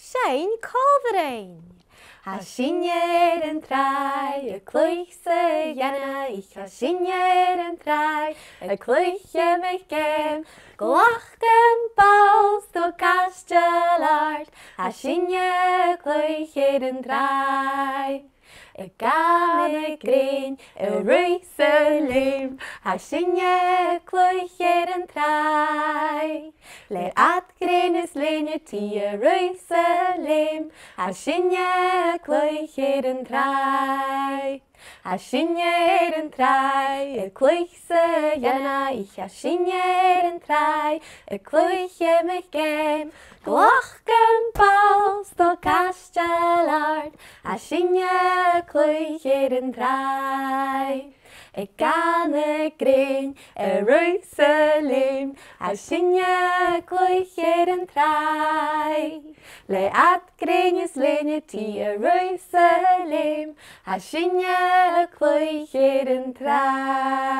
Sein colverain. Ha sinner en Tràigh, cluich sa dhéanna, ich ha sinner en Tràigh, cluich me gem, glachtem bals do castellart, ha sinner cluich en Tràigh. Gan green, Jerusalem, ha sinne cluich en Tràigh. Le at green is lene ti Jerusalem, ha sinne cluich en Tràigh. Ha sinne en Tràigh, cluich sa dhéanna, ich ha sinne en Tràigh, cluich me gem, glachtem bals do castellart, ha sinne cluich en Tràigh. Gan green, Jerusalem, ha sinne cluich en Tràigh. Le at green is lene ti Jerusalem, ha sinne cluich en Tràigh.